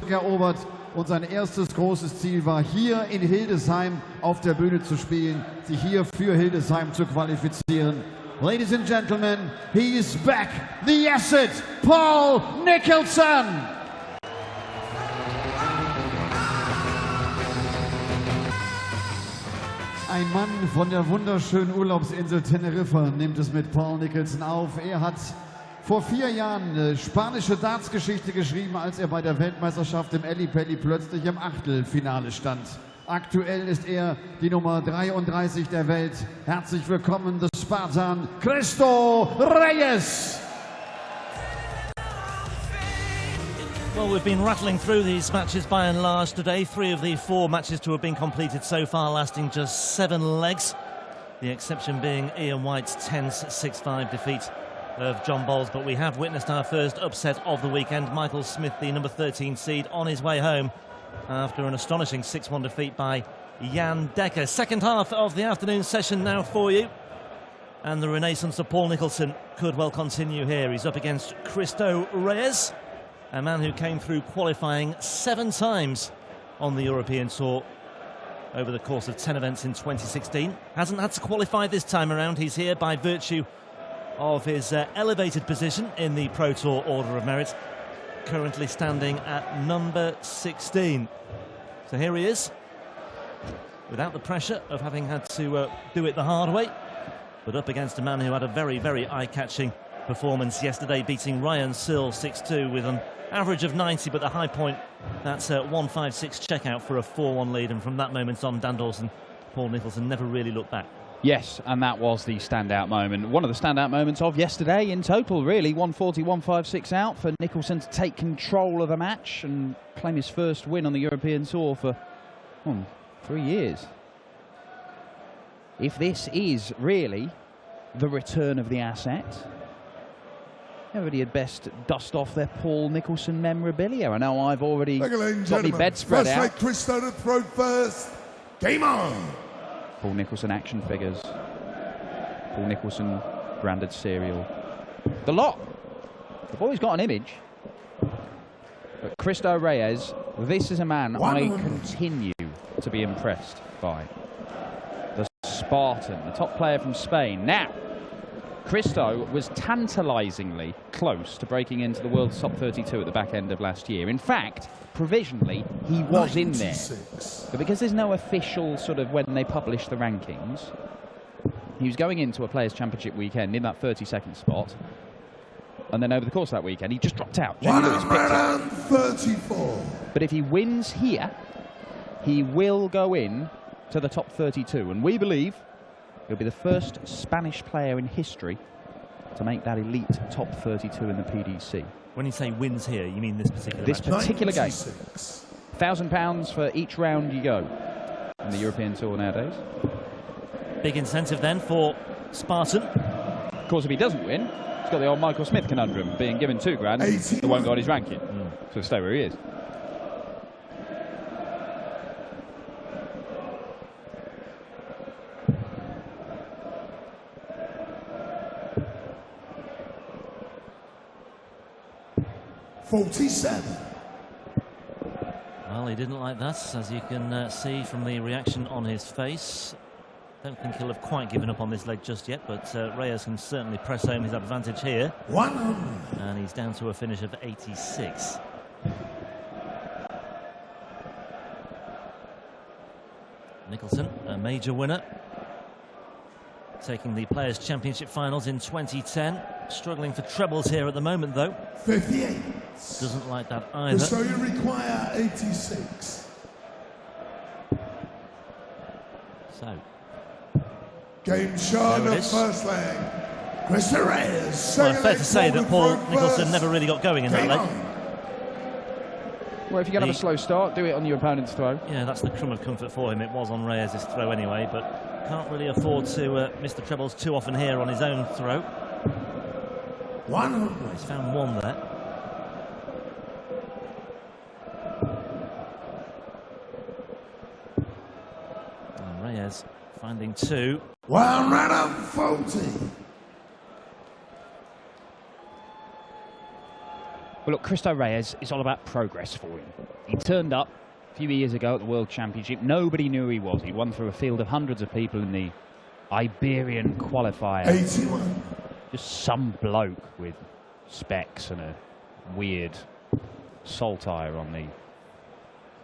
zurückerobert und sein erstes großes Ziel war, hier in Hildesheim auf der Bühne zu spielen, sich hier für Hildesheim zu qualifizieren. Ladies and gentlemen, he is back, the Acid, Paul Nicholson! Ein Mann von der wunderschönen Urlaubsinsel Teneriffa nimmt es mit Paul Nicholson auf. Er hat vor 4 Jahren eine spanische Dartsgeschichte geschrieben, als er bei der Weltmeisterschaft im Ellipelli plötzlich im Achtelfinale stand. Aktuell ist er die Nummer 33 der Welt. Herzlich willkommen, the Spartan Reyes. Well, we've been rattling through these matches by and large today. 3 of the 4 matches to have been completed so far, lasting just 7 legs. The exception being Ian White's tense 6-5 defeat of John Bowles. But we have witnessed our first upset of the weekend. Michael Smith, the number 13 seed, on his way home after an astonishing 6-1 defeat by Jan Dekker. Second half of the afternoon session now for you. And the renaissance of Paul Nicholson could well continue here. He's up against Cristo Reyes, a man who came through qualifying 7 times on the European Tour over the course of 10 events in 2016. Hasn't had to qualify this time around. He's here by virtue of his elevated position in the Pro Tour Order of Merit, currently standing at number 16. So here he is, without the pressure of having had to do it the hard way, but up against a man who had a very, very eye-catching performance yesterday, beating Ryan Searle 6-2 with an average of 90, but the high point, that's a 1-5-6 checkout for a 4-1 lead. And from that moment on, Dan Dawson, Paul Nicholson never really looked back. Yes, and that was the standout moment. One of the standout moments of yesterday in total, really. 140, 156 out for Nicholson to take control of the match and claim his first win on the European Tour for 3 years. If this is really the return of the asset, everybody had best dust off their Paul Nicholson memorabilia. I know I've already got my bedspread out. First Cristo to throw first. Game on! Paul Nicholson action figures. Paul Nicholson branded cereal. The lot. The boy's got an image. But Cristo Reyes, this is a man I continue to be impressed by. The Spartan, the top player from Spain. Now, Cristo was tantalisingly close to breaking into the world's top 32 at the back end of last year. In fact, provisionally, he was in there. But because there's no official sort of when they publish the rankings, he was going into a Players' Championship weekend in that 32nd spot. And then over the course of that weekend, he just dropped out. 134. But if he wins here, he will go in to the top 32. And we believe he'll be the first Spanish player in history to make that elite top 32 in the PDC. When you say wins here, you mean this particular This match? particular game. £1,000 for each round you go in the European Tour nowadays. Big incentive then for Spartan. Of course, if he doesn't win, he's got the old Michael Smith conundrum, being given £2 grand, he won't go on his ranking. So he'll stay where he is. Well, he didn't like that, as you can see from the reaction on his face. Don't think he'll have quite given up on this leg just yet, but Reyes can certainly press home his advantage here. 100. And he's down to a finish of 86. Nicholson, a major winner, taking the Players' Championship finals in 2010. Struggling for trebles here at the moment, though. 58. Doesn't like that either. So you require 86. So. Game shot of first leg. Cristo Reyes. Well, fair to say that Paul Nicholson never really got going in that leg. Well, if you're going to have a slow start, do it on your opponent's throw. Yeah, that's the crumb of comfort for him. It was on Reyes' throw anyway, but can't really afford to miss the trebles too often here on his own throw. 100. He's found one there. And Reyes finding 2. 140. Well, look, Cristo Reyes is all about progress for him. He turned up a few years ago at the World Championship. Nobody knew who he was. He won through a field of hundreds of people in the Iberian qualifier. 81. Just some bloke with specs and a weird saltire on the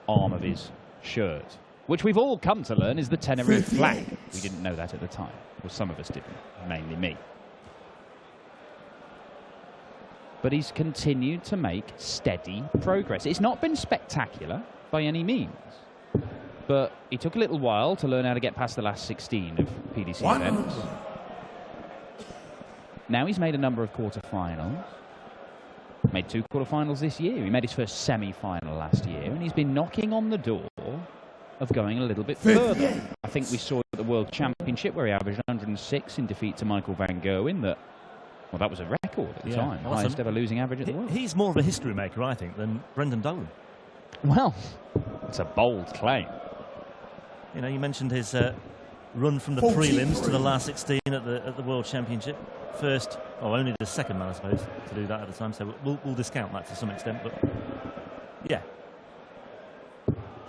arm of his shirt, which we've all come to learn is the Tenerife flag. We didn't know that at the time. Well, some of us didn't, mainly me. But he's continued to make steady progress. It's not been spectacular by any means, but it took a little while to learn how to get past the last 16 of PDC events. Now he's made a number of quarterfinals. Made 2 quarterfinals this year. He made his first semi-final last year, and he's been knocking on the door of going a little bit further. I think we saw at the World Championship where he averaged 106 in defeat to Michael van Gerwen. Well, that was a record at the time. Awesome. Highest ever losing average at the world. He's more of a history maker, I think, than Brendan Dolan. Well, it's a bold claim. You know, you mentioned his run from the prelims to the last 16 at the World Championship. First, or only the second man, I suppose, to do that at the time. So we'll discount that to some extent. But yeah,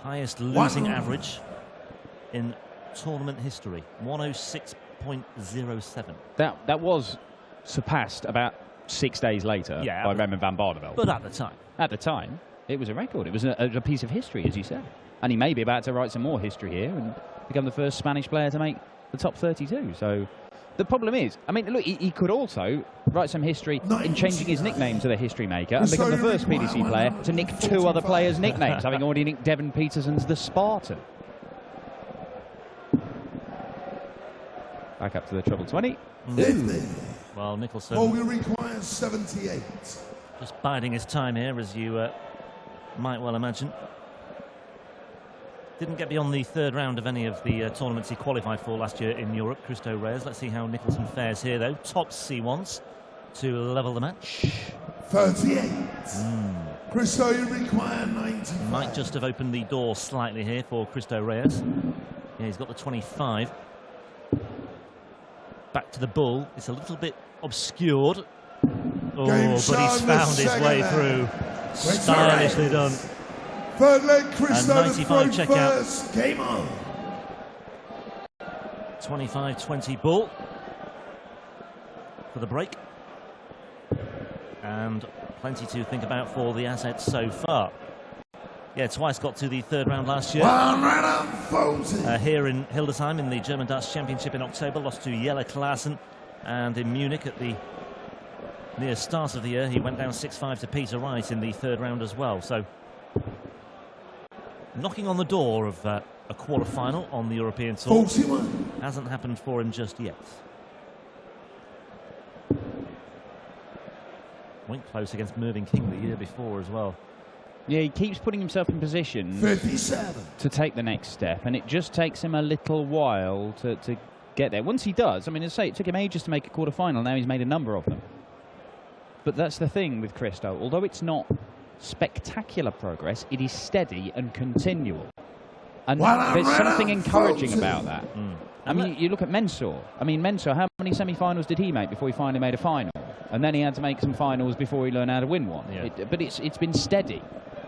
highest losing average in tournament history, 106.07. That was surpassed about 6 days later by Raymond van Barneveld. But at the time, it was a record. It was a piece of history, as you said. And he may be about to write some more history here and become the first Spanish player to make the top 32. So the problem is, I mean, look, he could also write some history in changing his nickname to the History Maker and become the first PDC player to nick 2 other players' nicknames, having already nicked Devon Peterson's the Spartan. Back up to the treble 20. Well, Nicholson Only requires 78. just biding his time here, as you might well imagine. Didn't get beyond the 3rd round of any of the tournaments he qualified for last year in Europe, Christo Reyes. Let's see how Nicholson fares here, though. Tops he wants to level the match. 38. Christo, you require 95. Might just have opened the door slightly here for Christo Reyes. Yeah, he's got the 25. Back to the bull. It's a little bit obscured. Oh, but he's found his way through. Stylishly done. 3rd leg, Christo, 95 checkout. First. Game on. 25-20 bull for the break. And plenty to think about for the assets so far. Yeah, twice got to the 3rd round last year. Here in Hildesheim in the German Darts Championship in October, lost to Jelle Klaassen. And in Munich at the near start of the year, he went down 6-5 to Peter Wright in the 3rd round as well. So knocking on the door of a quarter-final on the European Tour. 41. Hasn't happened for him just yet. Went close against Mervyn King the year before as well. Yeah, he keeps putting himself in position 57. to take the next step, and it just takes him a little while to get there. Once he does, I mean, as I say, it took him ages to make a quarter-final. Now he's made a number of them. But that's the thing with Christo. Although it's not spectacular progress, it is steady and continual. And there's something encouraging about that. I mean, you look at Mensur. I mean, Mensur, how many semi-finals did he make before he finally made a final? And then he had to make some finals before he learned how to win one. Yeah. But it's been steady.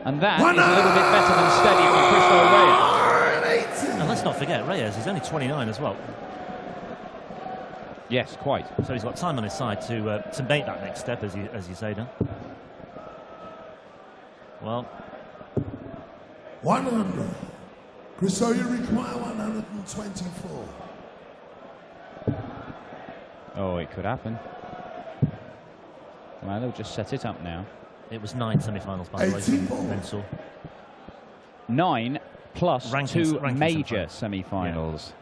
And that is a little bit better than steady for Christo Reyes. And let's not forget, Reyes is only 29 as well. Yes, quite. So he's got time on his side to make that next step, as you say, Dan. Well, 100. Christo, you require 124. Oh, it could happen. Well, they'll just set it up now. it was 9 semi-finals, by the way, from Mensur. 9 plus Rankings, 2 major semi-finals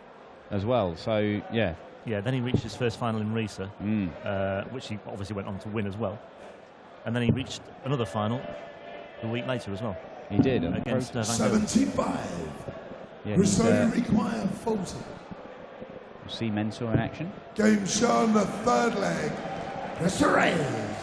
as well. So, yeah. Yeah, then he reached his first final in Reyes, which he obviously went on to win as well. And then he reached another final a week later as well. He did. Against 75. Yeah, require 40. We'll see Mensur in action. Game shown the third leg. Christo Reyes.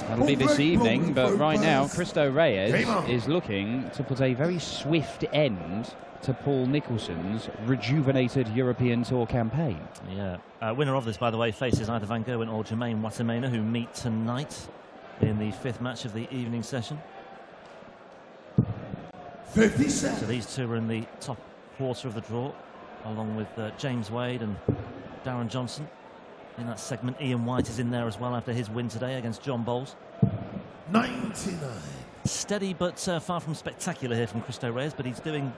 That'll be this evening, but right now, Christo Reyes is looking to put a very swift end to Paul Nicholson's rejuvenated European Tour campaign. Yeah. Winner of this, by the way, faces either Van Gerwen or Jermaine Watamena, who meet tonight in the 5th match of the evening session. 57. So these two are in the top quarter of the draw, along with James Wade and Darren Johnson. In that segment, Ian White is in there as well after his win today against John Bowles. 99. Steady but far from spectacular here from Cristo Reyes, but he's doing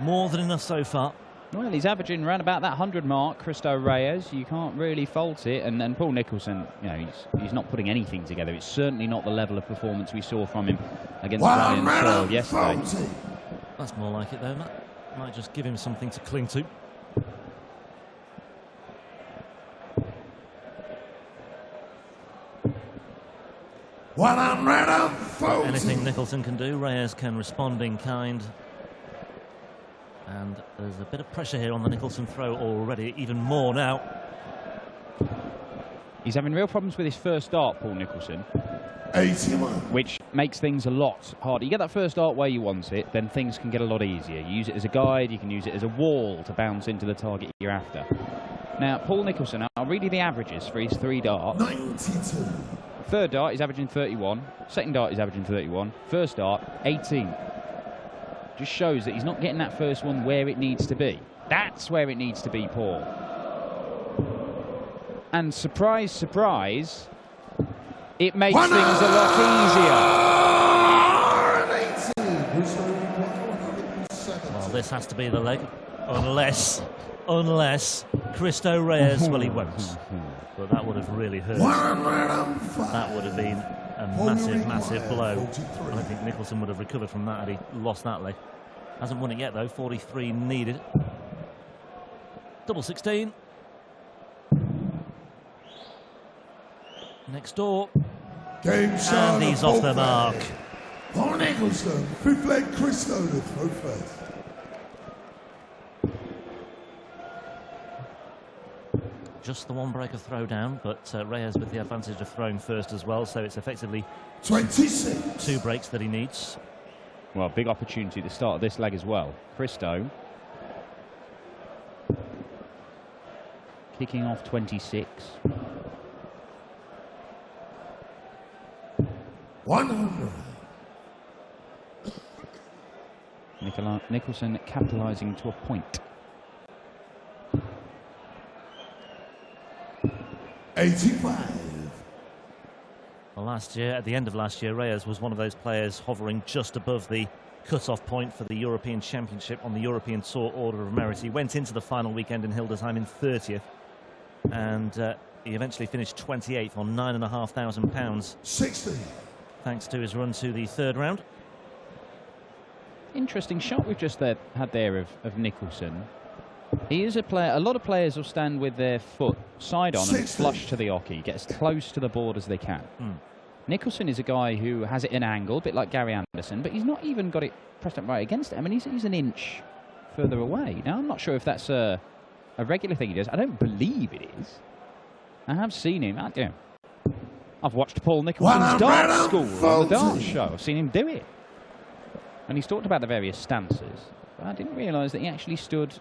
more than enough so far. Well, he's averaging around about that 100 mark, Cristo Reyes. You can't really fault it. And then Paul Nicholson, you know, he's not putting anything together. It's certainly not the level of performance we saw from him against Ryan Searle yesterday. That's more like it, though. That might just give him something to cling to. Anything Nicholson can do, Reyes can respond in kind. And there's a bit of pressure here on the Nicholson throw already, even more now. He's having real problems with his first dart, Paul Nicholson. 81. Which makes things a lot harder. You get that first dart where you want it, then things can get a lot easier. You use it as a guide, you can use it as a wall to bounce into the target you're after. Now, Paul Nicholson, I'll read you the averages for his 3 darts. 92. Third dart, he's averaging 31. Second dart, he's averaging 31. First dart, 18. Just shows that he's not getting that first one where it needs to be. That's where it needs to be, Paul. And surprise, surprise, it makes things a lot easier. Well, this has to be the leg, unless Cristo Reyes, well, he won't. But that would have really hurt. That would have been a massive, massive blow. I don't think Nicholson would have recovered from that had he lost that leg. Hasn't won it yet, though. 43 needed. Double 16. Next door. And he's off the mark. Paul Nicholson, 5th leg Cristo to throw first. Just the one breaker throw down, but Reyes with the advantage of throwing first as well, so it's effectively 26. 2 breaks that he needs. Well, big opportunity at the start of this leg as well. Cristo kicking off 26. 100. Nicholson capitalising to a point. 85. Well, last year, at the end of last year, Reyes was one of those players hovering just above the cut-off point for the European Championship on the European Tour Order of Merit. He went into the final weekend in Hildesheim in 30th, and he eventually finished 28th on £9,500. 60. Thanks to his run to the 3rd round. Interesting shot we've just had there of Nicholson. He is a player, a lot of players will stand with their foot side on and flush to the hockey, get as close to the board as they can. Nicholson is a guy who has it in angle, a bit like Gary Anderson, but he's not even got it pressed up right against it. I mean, he's an inch further away. Now, I'm not sure if that's a regular thing he does. I don't believe it is. I have seen him. I've watched Paul Nicholson's dart school on the dart show. I've seen him do it. And he's talked about the various stances. But I didn't realise that he actually stood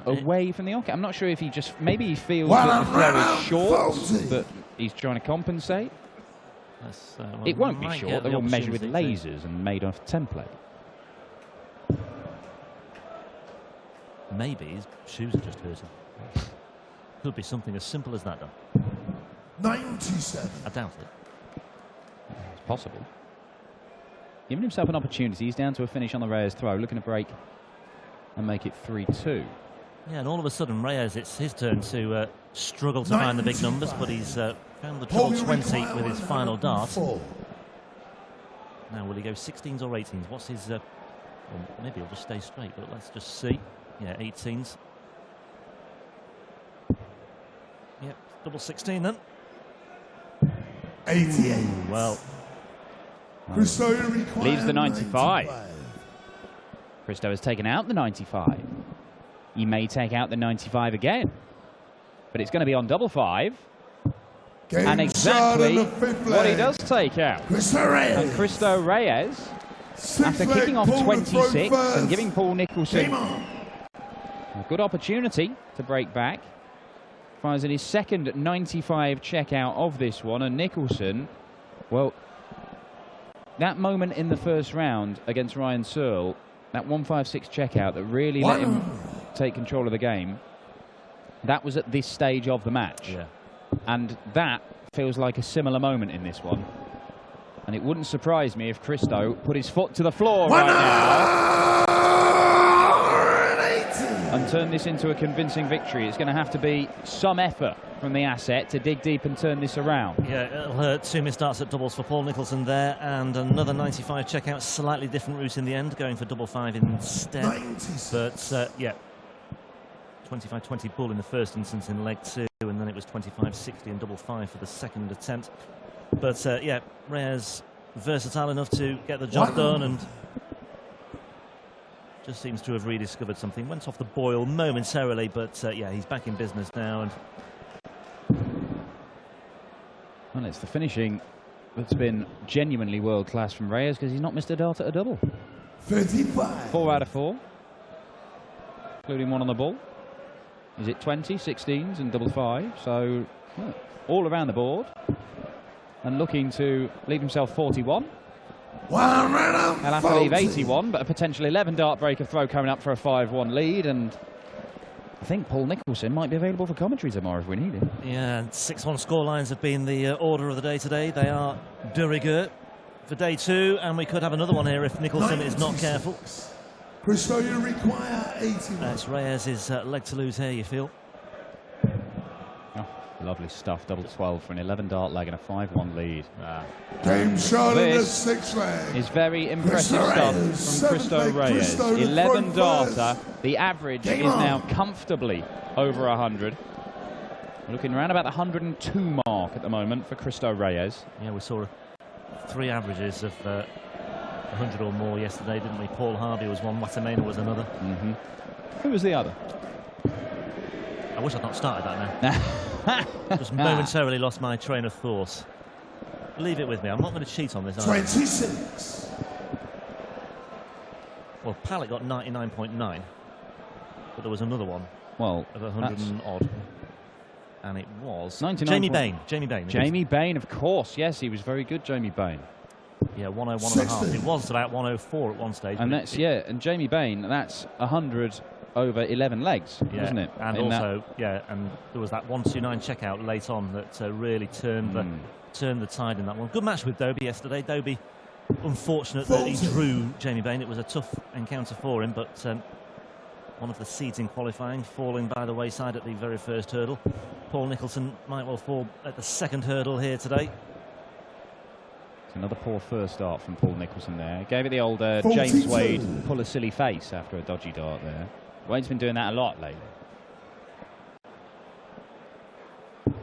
away from the hockey. I'm not sure if maybe he feels that the throw is short, but he's trying to compensate. Well, it won't be short. They're all measured with lasers and made off template. Maybe his shoes are just hurting. Could be something as simple as that, though. 97. I doubt it. It's possible. Giving himself an opportunity. He's down to a finish on the Reyes throw, looking to break and make it 3-2. Yeah, and all of a sudden, Reyes, it's his turn to struggle to find the big numbers, but he's found the treble 20 with his final dart. Now, will he go 16s or 18s? What's his... well, maybe he'll just stay straight, but let's just see. Yeah, 18s. Yep, double 16 then. 88. Well, leaves the 95. Cristo has taken out the 95. He may take out the 95 again, but it's going to be on double 5. And exactly what he does take out. And Cristo Reyes, after kicking off 26 and giving Paul Nicholson a good opportunity to break back, finds in his second 95 checkout of this one, and Nicholson, well, that moment in the first round against Ryan Searle, that 156 checkout that really let him take control of the game, that was at this stage of the match. Yeah. And that feels like a similar moment in this one. And it wouldn't surprise me if Christo put his foot to the floor right now and turn this into a convincing victory. It's going to have to be some effort from the asset to dig deep and turn this around. Yeah, it'll hurt. 2 missed darts at doubles for Paul Nicholson there, and another 95 checkout. Slightly different route in the end, going for double 5 instead. 96. But yeah, 25-20 ball in the first instance in leg 2, and then it was 25-60 and double 5 for the second attempt. But yeah, Reyes versatile enough to get the job done, and just seems to have rediscovered something. Went off the boil momentarily, but yeah, he's back in business now. And well, it's the finishing that's been genuinely world class from Reyes, because he's not missed a dart at a double. 35. 4 out of 4, including 1 on the ball. Is it 20, 16s and double 5? So yeah, all around the board, and looking to leave himself 41. He'll have to leave 81, but a potential 11 dart breaker throw coming up for a 5-1 lead. And I think Paul Nicholson might be available for commentary tomorrow if we need him. yeah, 6-1 scorelines have been the order of the day today. They are de rigueur for day 2, and we could have another one here if Nicholson is not careful. Christo, you require 81. That's Reyes' leg to lose here, you feel. Oh, lovely stuff. Double 12 for an 11 dart leg and a 5-1 lead. Game shot in the This 6th leg. is very impressive stuff from Christo Reyes. 11 darter. The average is now comfortably over 100. We're looking around about the 102 mark at the moment for Christo Reyes. Yeah, we saw 3 averages of 100 or more yesterday, didn't we? Paul Harvey was one, Watamena was another. Who was the other? I wish I'd not started that now. Just momentarily lost my train of thought. Leave it with me. I'm not going to cheat on this. 26. Well, Pallet got 99.9, but there was another one Well, of 100 and odd. And it was 99. Jamie Bain. Jamie Bain. Jamie Bain, of course. Yes, he was very good, Jamie Bain. Yeah, 101 and a half. It was about 104 at one stage. And that's, yeah, and Jamie Bain, that's 100 over 11 legs, yeah, isn't it? And also, yeah, and there was that 129 checkout late on that really turned the tide in that one. Good match with Dobie yesterday. Dobie, unfortunate that he drew Jamie Bain. It was a tough encounter for him, but one of the seeds in qualifying falling by the wayside at the very first hurdle. Paul Nicholson might well fall at the second hurdle here today. Another poor first dart from Paul Nicholson there. Gave it the old James Wade pull a silly face after a dodgy dart there. Wade's been doing that a lot lately. So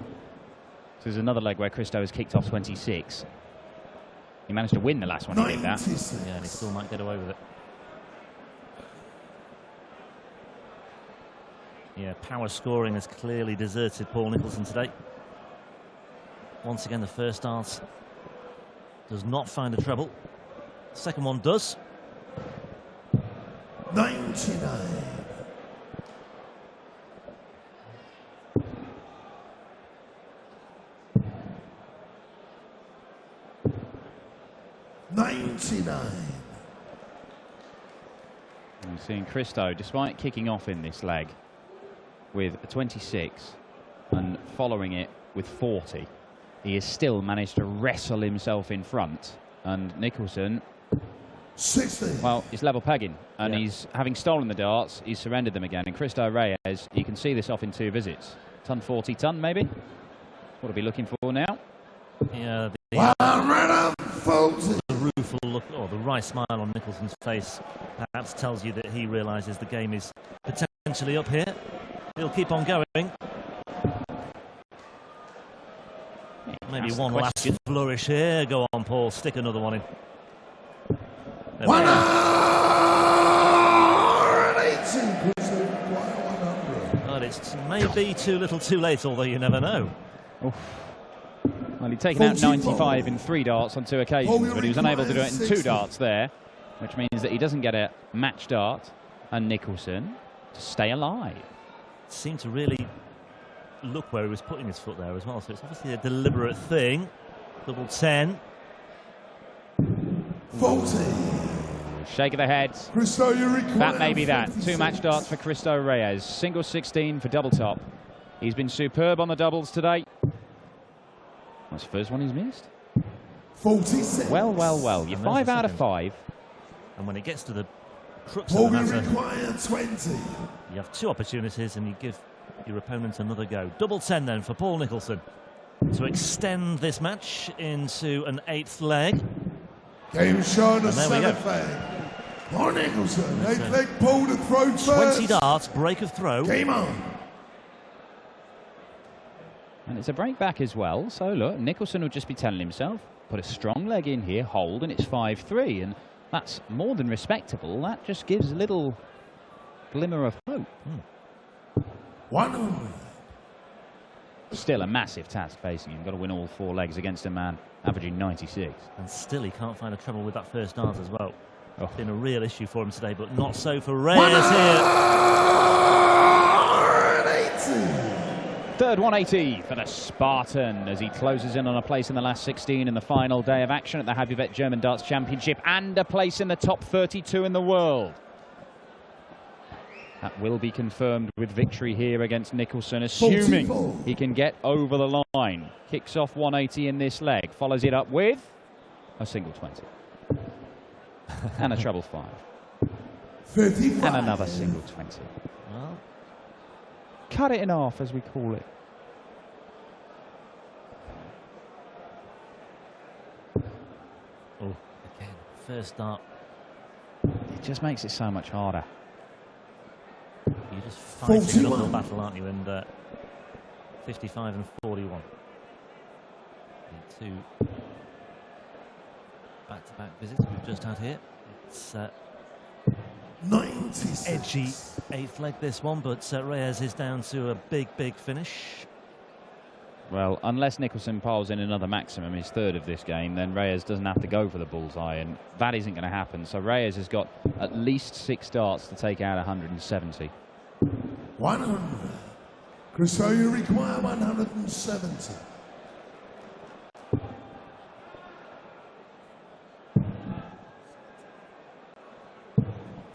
there's another leg where Christo has kicked off 26. He managed to win the last one, he did that. Yeah, and he still might get away with it. Yeah, power scoring has clearly deserted Paul Nicholson today. Once again, the first dart does not find a treble. Second one does. 99. I'm seeing Christo, despite kicking off in this leg with a 26 and following it with 40, he has still managed to wrestle himself in front. And Nicholson, 60. well, he's level pegging, and yeah, he's having stolen the darts, he's surrendered them again. And Christo Reyes, you can see this off in 2 visits. Ton 40 ton, maybe. What are we looking for now? Yeah, The the rueful look, or the wry smile on Nicholson's face perhaps tells you that he realises the game is potentially up here. He'll keep on going. Maybe That's one last flourish here. Go on, Paul. Stick another one in. There we One go. But it's maybe too little too late, although you never know. Oof. Well, he'd taken out 95 in 3 darts on 2 occasions, but he was unable to do it in 2 darts there, which means that he doesn't get a match dart. And Nicholson to stay alive. Seemed to really look where he was putting his foot there as well, so it's obviously a deliberate thing. Double 10. 40. Shake of the head. Christo, you require That may be that. 56. Two match darts for Christo Reyes. Single 16 for double top. He's been superb on the doubles today. That's the first one he's missed. 46. Well, well, well. You're And there's 5 the out of second. 5. And when it gets to the crux Paul, of the you matter, require 20. you have 2 opportunities and you give your opponent another go. Double 10 then for Paul Nicholson to extend this match into an 8th leg. Game shown a And there we go. 7th leg. Paul Nicholson, 8th leg, Paul to throw first. 20 darts, break of throw. Game on. And it's a break back as well. So look, Nicholson will just be telling himself, put a strong leg in here, hold, and it's 5-3. And that's more than respectable. That just gives a little glimmer of hope. 100. Still a massive task facing him. You've got to win all 4 legs against a man averaging 96. And still he can't find a trouble with that first dart as well. Oh. Been a real issue for him today, but not so for Reyes here. 180. Third 180 for the Spartan as he closes in on a place in the last 16 in the final day of action at the Habivet German Darts Championship and a place in the top 32 in the world. That will be confirmed with victory here against Nicholson, assuming 44. he can get over the line. Kicks off 180 in this leg, follows it up with a single 20. And a treble 5. 55. And another single 20. Well, Cut it in half, as we call it. oh, again, first dart. It just makes it so much harder. You're just fighting an 41. uphill battle, aren't you? And 55 and 41. The 2 back-to-back visits we've just had here. It's 96. edgy 8th leg this one, but Reyes is down to a big finish. Well, unless Nicholson piles in another maximum, his 3rd of this game, then Reyes doesn't have to go for the bullseye, and that isn't going to happen. So Reyes has got at least 6 darts to take out 170. 100. Christo, you require 170.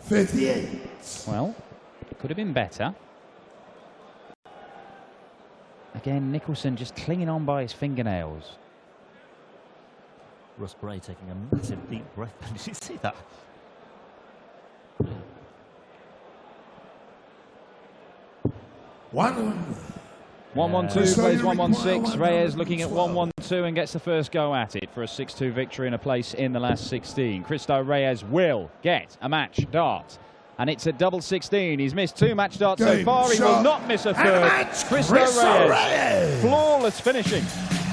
$58. Well, could have been better. Again, Nicholson just clinging on by his fingernails. Russ Gray taking a massive deep breath. Did you see that? 100. 1-1-2 So plays you require 1-1-6. Reyes looking at 112. 1-1-2 and gets the first go at it for a 6-2 victory and a place in the last 16. Christo Reyes will get a match dart. And it's a double 16. He's missed 2 match darts so Game, far. He will shot, not miss a and third. match, Christo Christo Reyes. Reyes. Flawless finishing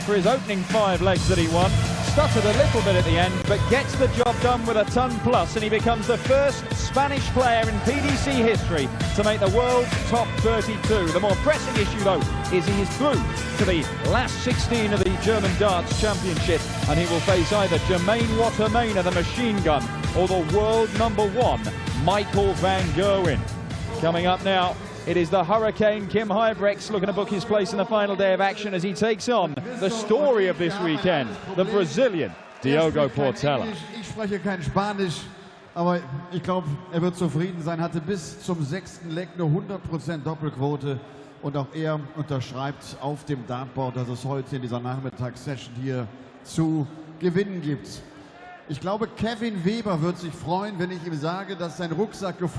for his opening 5 legs that he won. Stuttered a little bit at the end, but gets the job done with a ton plus, and he becomes the first Spanish player in PDC history to make the world's top 32. The more pressing issue, though, is he is through to the last 16 of the German Darts Championship, and he will face either Jermaine Watermaner, the machine gun, or the world #1, Michael van Gerwen. Coming up now, it is the Hurricane Kim Huybrechts looking to book his place in the final day of action as he takes on the story of this weekend, the Brazilian Diogo Portela. Ich spreche kein Spanisch, aber ich glaube, wird zufrieden sein. Hatte bis zum 6. Leg eine 100% Doppelquote und auch er unterschreibt auf dem Dartboard, dass es heute in dieser Nachmittagssession hier zu gewinnen gibt. Ich glaube, Kevin Weber wird sich freuen, wenn ich ihm sage, dass sein Rucksack gefunden